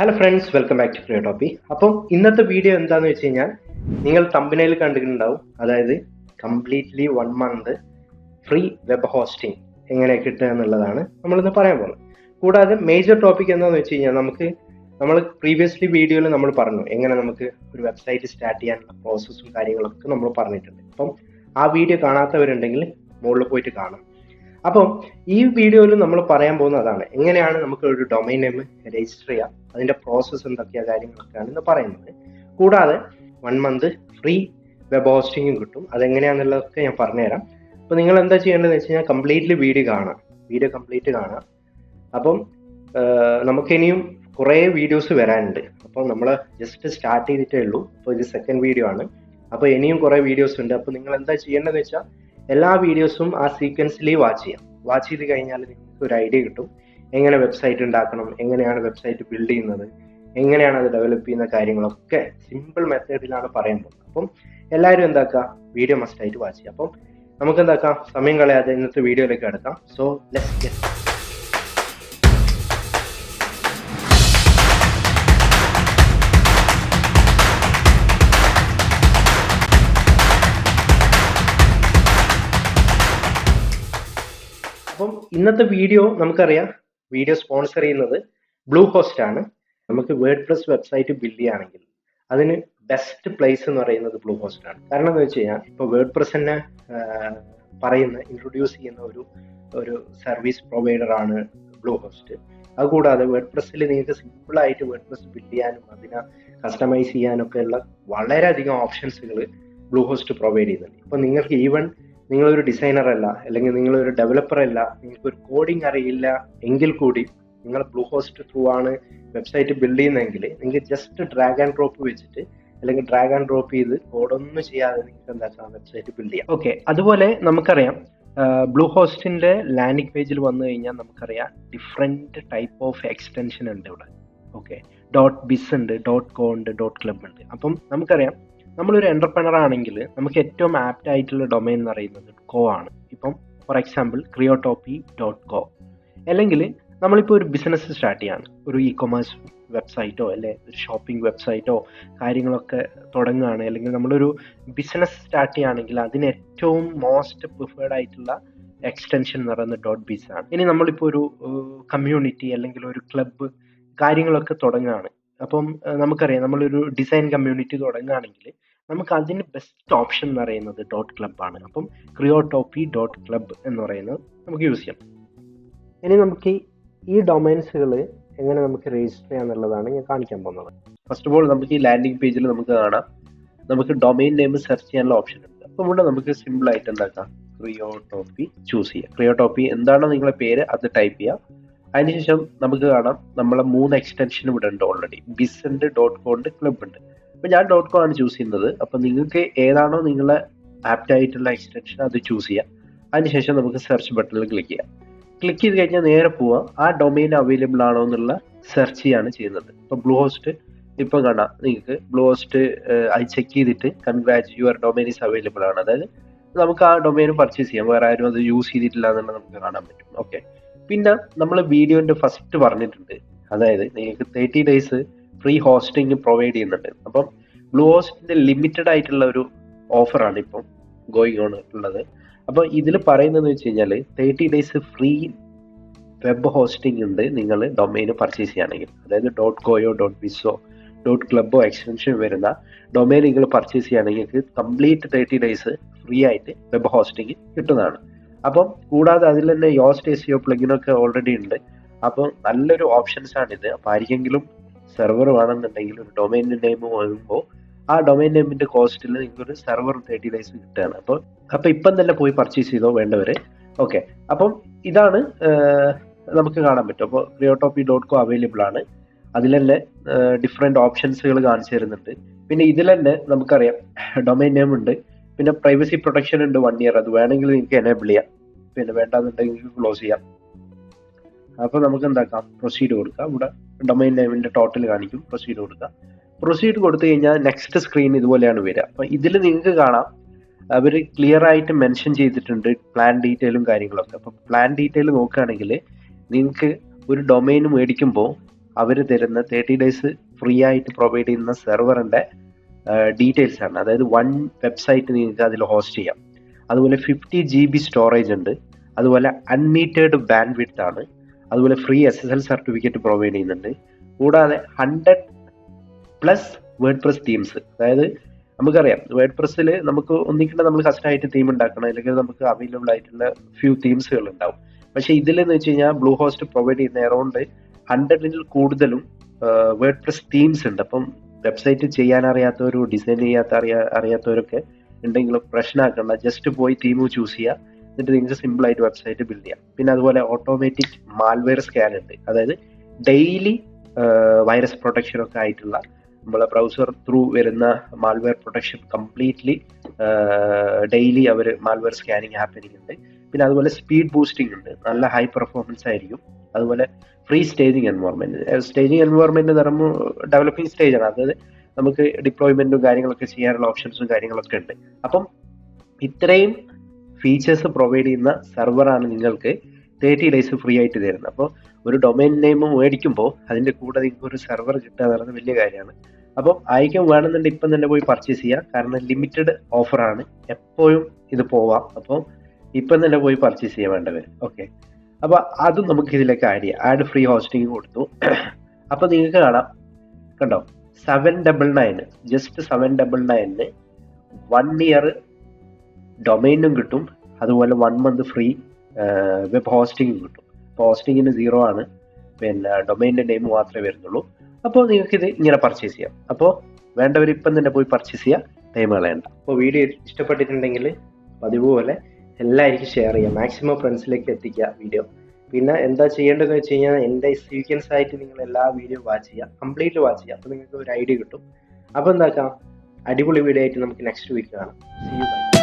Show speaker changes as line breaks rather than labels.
Hello friends, welcome back to ക്രിയോടോപ്പി. അപ്പം ഇന്നത്തെ വീഡിയോ എന്താണെന്ന് വെച്ച് കഴിഞ്ഞാൽ നിങ്ങൾ തമ്പനയിൽ കണ്ടിട്ടുണ്ടാവും, അതായത് completely 1 month free web hosting എങ്ങനെ കിട്ടുക എന്നുള്ളതാണ് നമ്മളിന്ന് പറയാൻ പോകുന്നത്. കൂടാതെ മേജർ ടോപ്പിക് എന്താണെന്ന് വെച്ച് കഴിഞ്ഞാൽ നമ്മൾ പ്രീവിയസ്ലി വീഡിയോയിൽ നമ്മൾ പറഞ്ഞു എങ്ങനെ നമുക്ക് ഒരു വെബ്സൈറ്റ് സ്റ്റാർട്ട് ചെയ്യാനുള്ള പ്രോസസ്സും കാര്യങ്ങളൊക്കെ നമ്മൾ പറഞ്ഞിട്ടുണ്ട്. അപ്പം ആ വീഡിയോ കാണാത്തവരുണ്ടെങ്കിൽ മുകളിൽ പോയിട്ട് കാണാം. അപ്പം ഈ വീഡിയോയിൽ നമ്മൾ പറയാൻ പോകുന്നത് അതാണ്, എങ്ങനെയാണ് നമുക്ക് ഒരു ഡൊമൈൻ നെയിം രജിസ്റ്റർ ചെയ്യാം, അതിന്റെ പ്രോസസ്സ് എന്തൊക്കെയാ കാര്യങ്ങളൊക്കെയാണ് ഇന്ന് പറയുന്നത്. കൂടാതെ 1 month ഫ്രീ വെബ് ഹോസ്റ്റിംഗും കിട്ടും. അതെങ്ങനെയാണെന്നുള്ളതൊക്കെ ഞാൻ പറഞ്ഞുതരാം. അപ്പോൾ നിങ്ങൾ എന്താ ചെയ്യേണ്ടതെന്ന് വെച്ച് കഴിഞ്ഞാൽ കംപ്ലീറ്റ്ലി വീഡിയോ കംപ്ലീറ്റ് കാണാം. അപ്പം നമുക്കിനിയും കുറേ വീഡിയോസ് വരാനുണ്ട്. അപ്പോൾ നമ്മൾ ജസ്റ്റ് സ്റ്റാർട്ട് ചെയ്തിട്ടേ ഉള്ളൂ. അപ്പോൾ ഇത് സെക്കൻഡ് വീഡിയോ ആണ്. അപ്പോൾ ഇനിയും കുറേ വീഡിയോസ് ഉണ്ട്. അപ്പോൾ നിങ്ങൾ എന്താ ചെയ്യേണ്ടതെന്ന് വെച്ചാൽ എല്ലാ വീഡിയോസും ആ സീക്വൻസിലി വാച്ച് ചെയ്ത് കഴിഞ്ഞാൽ നിങ്ങൾക്ക് ഒരു ഐഡിയ കിട്ടും എങ്ങനെ വെബ്സൈറ്റ് ഉണ്ടാക്കണം, എങ്ങനെയാണ് വെബ്സൈറ്റ് ബിൽഡ് ചെയ്യുന്നത്, എങ്ങനെയാണ് അത് ഡെവലപ്പ് ചെയ്യുന്ന കാര്യങ്ങളൊക്കെ സിമ്പിൾ മെത്തേഡിലാണ് പറയാൻ പോകുന്നത്. അപ്പം എല്ലാവരും എന്താക്കുക, വീഡിയോ മസ്റ്റ് ആയിട്ട് വാച്ച് ചെയ്യുക. അപ്പം നമുക്ക് എന്താക്കാം, സമയം കളയാതെ ഇന്നത്തെ വീഡിയോയിലേക്ക് കിടക്കാം. So let's get. അപ്പം ഇന്നത്തെ വീഡിയോ നമുക്കറിയാം, വീഡിയോ സ്പോൺസർ ചെയ്യുന്നത് ബ്ലൂഹോസ്റ്റ് ആണ്. നമുക്ക് വേർഡ്പ്രസ് വെബ്സൈറ്റ് ബിൽഡ് ചെയ്യുകയാണെങ്കിൽ അതിന് ബെസ്റ്റ് പ്ലേസ് എന്ന് പറയുന്നത് ബ്ലൂഹോസ്റ്റ് ആണ്. കാരണം എന്ന് വെച്ച് കഴിഞ്ഞാൽ ഇപ്പോൾ വേർഡ്പ്രസ് തന്നെ ഇൻട്രൊഡ്യൂസ് ചെയ്യുന്ന ഒരു സർവീസ് പ്രൊവൈഡർ ആണ് ബ്ലൂഹോസ്റ്റ്. അതുകൂടാതെ വേർഡ്പ്രസ്സിൽ നിങ്ങൾക്ക് സിമ്പിളായിട്ട് വേർഡ്പ്രസ് ബിൽഡ് ചെയ്യാനും അതിനെ കസ്റ്റമൈസ് ചെയ്യാനൊക്കെ ഉള്ള വളരെയധികം ഓപ്ഷൻസുകൾ ബ്ലൂഹോസ്റ്റ് പ്രൊവൈഡ് ചെയ്യുന്നുണ്ട്. ഇപ്പം നിങ്ങൾക്ക് നിങ്ങളൊരു ഡിസൈനർ അല്ല, അല്ലെങ്കിൽ നിങ്ങളൊരു ഡെവലപ്പർ അല്ല, നിങ്ങൾക്കൊരു കോഡിങ് അറിയില്ല എങ്കിൽ കൂടി നിങ്ങൾ ബ്ലൂഹോസ്റ്റ് ത്രൂ ആണ് വെബ്സൈറ്റ് ബിൽഡ് ചെയ്യുന്നതെങ്കിൽ നിങ്ങൾക്ക് ജസ്റ്റ് ഡ്രാഗ് ആൻഡ് ഡ്രോപ്പ് വെച്ചിട്ട് അല്ലെങ്കിൽ ഡ്രാഗ് ആൻഡ് ഡ്രോപ്പ് ചെയ്ത് കോഡൊന്നും ചെയ്യാതെ നിങ്ങൾക്ക് എന്താക്കാം വെബ്സൈറ്റ് ബിൽഡ് ചെയ്യാം. ഓക്കെ, അതുപോലെ നമുക്കറിയാം ബ്ലൂഹോസ്റ്റിന്റെ ലാൻഡിംഗ് പേജിൽ വന്നു കഴിഞ്ഞാൽ നമുക്കറിയാം ഡിഫറെന്റ് ടൈപ്പ് ഓഫ് എക്സ്റ്റൻഷൻ ഉണ്ട് ഇവിടെ. ഓക്കെ, .biz ഉണ്ട്, .co ഉണ്ട്, .club ഉണ്ട്. അപ്പം നമുക്കറിയാം നമ്മളൊരു എന്റർപ്രണർ ആണെങ്കിൽ നമുക്ക് ഏറ്റവും ആപ്റ്റ് ആയിട്ടുള്ള ഡൊമൈൻ എന്ന് പറയുന്നത് കോ ആണ്. ഇപ്പം ഫോർ എക്സാമ്പിൾ kriyotopi.co. അല്ലെങ്കിൽ നമ്മളിപ്പോൾ ഒരു ബിസിനസ് സ്റ്റാർട്ട് ചെയ്യാണ്, ഒരു ഇ-കൊമേഴ്സ് വെബ്സൈറ്റോ അല്ലെ ഒരു ഷോപ്പിംഗ് വെബ്സൈറ്റോ കാര്യങ്ങളൊക്കെ തുടങ്ങുകയാണ്, അല്ലെങ്കിൽ നമ്മളൊരു ബിസിനസ് സ്റ്റാർട്ട് ചെയ്യുകയാണെങ്കിൽ അതിന് ഏറ്റവും മോസ്റ്റ് പ്രിഫേർഡ് ആയിട്ടുള്ള എക്സ്റ്റൻഷൻ എന്ന് പറയുന്നത് .biz ആണ്. ഇനി നമ്മളിപ്പോൾ ഒരു കമ്മ്യൂണിറ്റി അല്ലെങ്കിൽ ഒരു ക്ലബ്ബ് കാര്യങ്ങളൊക്കെ തുടങ്ങുകയാണ്. അപ്പം നമുക്കറിയാം നമ്മളൊരു ഡിസൈൻ കമ്മ്യൂണിറ്റി തുടങ്ങുകയാണെങ്കിൽ നമുക്ക് അതിന് ബെസ്റ്റ് ഓപ്ഷൻ എന്ന് പറയുന്നത് .club ആണ്. അപ്പം kriyotopi.club എന്ന് പറയുന്നത് നമുക്ക് യൂസ് ചെയ്യാം. ഇനി നമുക്ക് ഈ ഡൊമൈൻസുകൾ എങ്ങനെ നമുക്ക് രജിസ്റ്റർ ചെയ്യാന്നുള്ളതാണ് ഞാൻ കാണിക്കാൻ പോകുന്നത്. ഫസ്റ്റ് ഓഫ് ഓൾ നമുക്ക് ഈ ലാൻഡിംഗ് പേജിൽ നമുക്ക് കാണാം, നമുക്ക് ഡൊമൈൻ നെയിം സെർച്ച് ചെയ്യാനുള്ള ഓപ്ഷൻ ഉണ്ട്. അപ്പം ഇവിടെ നമുക്ക് സിമ്പിൾ ആയിട്ട് എന്താക്കാം, ക്രിയോടോപ്പി ചൂസ് ചെയ്യാം. ക്രിയോടോപ്പി എന്താണോ നിങ്ങളുടെ പേര് അത് ടൈപ്പ് ചെയ്യാം. അതിനുശേഷം നമുക്ക് കാണാം നമ്മളെ 3 എക്സ്റ്റൻഷൻ ഇവിടെ ഉണ്ട് ഓൾറെഡി. ബിസ് ഉണ്ട്, .co ഉണ്ട്, ക്ലബ് ഉണ്ട്. അപ്പൊ ഞാൻ .co ആണ് ചൂസ് ചെയ്യുന്നത്. അപ്പൊ നിങ്ങൾക്ക് ഏതാണോ നിങ്ങളെ ആപ്റ്റ് ആയിട്ടുള്ള എക്സ്റ്റൻഷൻ അത് ചൂസ് ചെയ്യാം. അതിനുശേഷം നമുക്ക് സെർച്ച് ബട്ടണിൽ ക്ലിക്ക് ചെയ്യാം. ക്ലിക്ക് ചെയ്ത് കഴിഞ്ഞാൽ നേരെ പോവാം ആ ഡൊമൈൻ അവൈലബിൾ ആണോ എന്നുള്ള സെർച്ച് ചെയ്യാണ് ചെയ്യുന്നത്. ഇപ്പൊ ബ്ലൂഹോസ്റ്റ് ഇപ്പം കാണാം, നിങ്ങൾക്ക് ബ്ലൂഹോസ്റ്റ് അത് ചെക്ക് ചെയ്തിട്ട് congrats your domain is available ആണ്. അതായത് നമുക്ക് ആ ഡൊമൈൻ പർച്ചേസ് ചെയ്യാം, വേറെ ആരും അത് യൂസ് ചെയ്തിട്ടില്ല എന്നുള്ളത് നമുക്ക് കാണാൻ പറ്റും. ഓക്കെ, പിന്നെ നമ്മൾ വീഡിയോന്റെ ഫസ്റ്റ് പറഞ്ഞിട്ടുണ്ട്, അതായത് നിങ്ങൾക്ക് 30 days ഫ്രീ ഹോസ്റ്റിംഗ് പ്രൊവൈഡ് ചെയ്യുന്നുണ്ട്. അപ്പം ബ്ലൂഹോസ്റ്റിന്റെ ലിമിറ്റഡ് ആയിട്ടുള്ള ഒരു ഓഫറാണ് ഇപ്പം ഗോയിങ് ഓൺ ഉള്ളത്. അപ്പോൾ ഇതിൽ പറയുന്നത് വെച്ച് കഴിഞ്ഞാൽ 30 days ഫ്രീ വെബ് ഹോസ്റ്റിംഗ് ഉണ്ട് നിങ്ങൾ ഡൊമൈൻ പർച്ചേസ് ചെയ്യുകയാണെങ്കിൽ. അതായത് .coയോ .bizോ .clubോ എക്സ്റ്റൻഷൻ വരുന്ന ഡൊമൈൻ നിങ്ങൾ പർച്ചേസ് ചെയ്യുകയാണെങ്കിൽ നിങ്ങൾക്ക് കംപ്ലീറ്റ് 30 days ഫ്രീ ആയിട്ട് വെബ് ഹോസ്റ്റിംഗ് കിട്ടുന്നതാണ്. അപ്പം കൂടാതെ അതിൽ തന്നെ യോസ്റ്റ് എസിയോ പ്ലഗിനൊക്കെ ഓൾറെഡി ഉണ്ട്. അപ്പം നല്ലൊരു ഓപ്ഷൻസ് ആണിത്. അപ്പോൾ ആർക്കെങ്കിലും സെർവർ വേണമെന്നുണ്ടെങ്കിൽ ഒരു ഡൊമൈൻ നെയിം വാങ്ങുമ്പോൾ ആ ഡൊമൈൻ നെയിമിന്റെ കോസ്റ്റിൽ നിങ്ങൾക്ക് ഒരു സെർവർ 30 days കിട്ടുകയാണ്. അപ്പോൾ ഇപ്പം തന്നെ പോയി പർച്ചേസ് ചെയ്തോ വേണ്ടവരെ. ഓക്കെ, അപ്പം ഇതാണ് നമുക്ക് കാണാൻ പറ്റും. അപ്പോൾ kriyotopi.co അവൈലബിൾ ആണ്. അതിൽ തന്നെ ഡിഫറെന്റ് ഓപ്ഷൻസുകൾ കാണിച്ചു തരുന്നുണ്ട്. പിന്നെ ഇതിൽ തന്നെ നമുക്കറിയാം ഡൊമൈൻ നെയിം ഉണ്ട്, പിന്നെ പ്രൈവസി പ്രൊട്ടക്ഷൻ ഉണ്ട് 1 year. അത് വേണമെങ്കിൽ നിങ്ങൾക്ക് എനേബിൾ ചെയ്യാം, പിന്നെ വേണ്ടാന്നുണ്ടെങ്കിൽ ക്ലോസ് ചെയ്യാം. അപ്പോൾ നമുക്ക് എന്താക്കാം, പ്രൊസീഡ് കൊടുക്കാം. ഇവിടെ ഡൊമൈൻ നെയിമിന്റെ ടോട്ടൽ കാണിക്കും, പ്രൊസീഡ് കൊടുക്കാം. പ്രൊസീഡ് കൊടുത്തു കഴിഞ്ഞാൽ നെക്സ്റ്റ് സ്ക്രീൻ ഇതുപോലെയാണ് വരിക. അപ്പോൾ ഇതിൽ നിങ്ങൾക്ക് കാണാം അവർ ക്ലിയർ ആയിട്ട് മെൻഷൻ ചെയ്തിട്ടുണ്ട് പ്ലാൻ ഡീറ്റെയിലും കാര്യങ്ങളൊക്കെ. അപ്പോൾ പ്ലാൻ ഡീറ്റെയിൽ നോക്കുകയാണെങ്കിൽ നിങ്ങൾക്ക് ഒരു ഡൊമൈൻ മേടിക്കുമ്പോൾ അവർ തരുന്ന 30 ഡേയ്സ് ഫ്രീ ആയിട്ട് പ്രൊവൈഡ് ചെയ്യുന്ന സെർവറിൻ്റെ ഡീറ്റെയിൽസ് ആണ്. അതായത് 1 വെബ്സൈറ്റ് നിങ്ങൾക്ക് അതിൽ ഹോസ്റ്റ് ചെയ്യാം. അതുപോലെ 50 GB സ്റ്റോറേജ് ഉണ്ട്. അതുപോലെ അൺമീറ്റേഡ് ബാൻഡ് വിഡ്ത്ത് ആണ്. അതുപോലെ ഫ്രീ SSL സർട്ടിഫിക്കറ്റ് പ്രൊവൈഡ് ചെയ്യുന്നുണ്ട്. കൂടാതെ 100+ വേർഡ്പ്രസ് തീംസ്. അതായത് നമുക്കറിയാം വേർഡ്പ്രസ്സിൽ നമുക്ക് ഒന്നിക്കിട്ട് നമ്മൾ കസ്റ്റമായിട്ട് തീം ഉണ്ടാക്കണം, അല്ലെങ്കിൽ നമുക്ക് അവൈലബിൾ ആയിട്ടുള്ള ഫ്യൂ തീംസുകൾ ഉണ്ടാവും. പക്ഷേ ഇതിലെന്ന് വെച്ച് കഴിഞ്ഞാൽ ബ്ലൂ ഹോസ്റ്റ് പ്രൊവൈഡ് ചെയ്യുന്ന അറൗണ്ട് 100ൽ കൂടുതലും വേർഡ്പ്രസ് തീംസ് ഉണ്ട്. അപ്പം വെബ്സൈറ്റ് ചെയ്യാൻ അറിയാത്തവരും ഡിസൈൻ അറിയാത്തവരൊക്കെ ഉണ്ടെങ്കിലും പ്രശ്നമാക്കണ്ട, ജസ്റ്റ് പോയി തീം ചൂസ് ചെയ്യുക, എന്നിട്ട് നിങ്ങൾക്ക് സിമ്പിൾ ആയിട്ട് വെബ്സൈറ്റ് ബിൽഡ് ചെയ്യാം. പിന്നെ അതുപോലെ ഓട്ടോമാറ്റിക് മാൽവെയർ സ്കാൻ ഉണ്ട്. അതായത് ഡെയിലി വൈറസ് പ്രൊട്ടക്ഷൻ ഒക്കെ ആയിട്ടുള്ള നമ്മളെ ബ്രൗസർ ത്രൂ വരുന്ന മാൽവെയർ പ്രൊട്ടക്ഷൻ കംപ്ലീറ്റ്ലി ഡെയിലി അവർ മാൽവെയർ സ്കാനിങ് ഹാപ്പനിങ് ഉണ്ട്. പിന്നെ അതുപോലെ സ്പീഡ് ബൂസ്റ്റിംഗ് ഉണ്ട്, നല്ല ഹൈ പെർഫോമൻസ് ആയിരിക്കും. അതുപോലെ ഫ്രീ സ്റ്റേജിങ് എൻവയോൺമെന്റ് എന്ന് പറയുമ്പോൾ ഡെവലപ്പിംഗ് സ്റ്റേജാണ്. അതായത് നമുക്ക് ഡിപ്ലോയ്മെന്റും കാര്യങ്ങളൊക്കെ ചെയ്യാനുള്ള ഓപ്ഷൻസും കാര്യങ്ങളൊക്കെ ഉണ്ട്. അപ്പം ഇത്രയും ഫീച്ചേഴ്സ് പ്രൊവൈഡ് ചെയ്യുന്ന സെർവറാണ് നിങ്ങൾക്ക് 30 ഡേയ്സ് ഫ്രീ ആയിട്ട് തരുന്നത്. അപ്പോൾ ഒരു ഡൊമൈൻ നെയിം മേടിക്കുമ്പോൾ അതിൻ്റെ കൂടെ നിങ്ങൾക്ക് ഒരു സെർവർ കിട്ടുക എന്ന് പറയുന്നത് വലിയ കാര്യമാണ്. അപ്പം ആയിരിക്കും വേണമെന്നുണ്ടെങ്കിൽ ഇപ്പം തന്നെ പോയി പർച്ചേസ് ചെയ്യുക. കാരണം ലിമിറ്റഡ് ഓഫറാണ്, എപ്പോഴും ഇത് പോവാം. അപ്പോൾ ഇപ്പം തന്നെ പോയി പർച്ചേസ് ചെയ്യാൻ വേണ്ടവർ. ഓക്കെ, അപ്പോൾ അതും നമുക്ക് ഇതിലേക്ക് ആഡ് ഫ്രീ ഹോസ്റ്റിംഗ് കൊടുത്തു. അപ്പോൾ നിങ്ങൾക്ക് കാണാം, കണ്ടോ, 799, ജസ്റ്റ് 799 1 ഇയർ ഡൊമൈനും കിട്ടും. അതുപോലെ 1 മന്ത് ഫ്രീ വെബ് ഹോസ്റ്റിംഗും കിട്ടും. അപ്പോൾ ഹോസ്റ്റിങ്ങിന് 0 ആണ്, പിന്നെ ഡൊമൈൻ്റെ നെയിം മാത്രമേ വരുന്നുള്ളൂ. അപ്പോൾ നിങ്ങൾക്കിത് ഇങ്ങനെ പർച്ചേസ് ചെയ്യാം. അപ്പോൾ വേണ്ടവർ ഇപ്പം തന്നെ പോയി പർച്ചേസ് ചെയ്യുക, ടൈം കളയണ്ട. അപ്പോൾ വീഡിയോ ഇഷ്ടപ്പെട്ടിട്ടുണ്ടെങ്കിൽ പതിവ് പോലെ എല്ലാവർക്കും ഷെയർ ചെയ്യുക, മാക്സിമം ഫ്രണ്ട്സിലേക്ക് എത്തിക്കുക വീഡിയോ. പിന്നെ എന്താ ചെയ്യേണ്ടതെന്ന് വെച്ച് കഴിഞ്ഞാൽ എൻ്റെ സീക്വൻസ് ആയിട്ട് നിങ്ങൾ എല്ലാ വീഡിയോ വാച്ച് ചെയ്യുക, കംപ്ലീറ്റ് വാച്ച് ചെയ്യുക. അപ്പോൾ നിങ്ങൾക്ക് ഒരു ഐഡിയ കിട്ടും. അപ്പോൾ എന്താക്കാം, അടിപൊളി വീഡിയോ ആയിട്ട് നമുക്ക് നെക്സ്റ്റ് വീക്ക് കാണാം. See you, bye.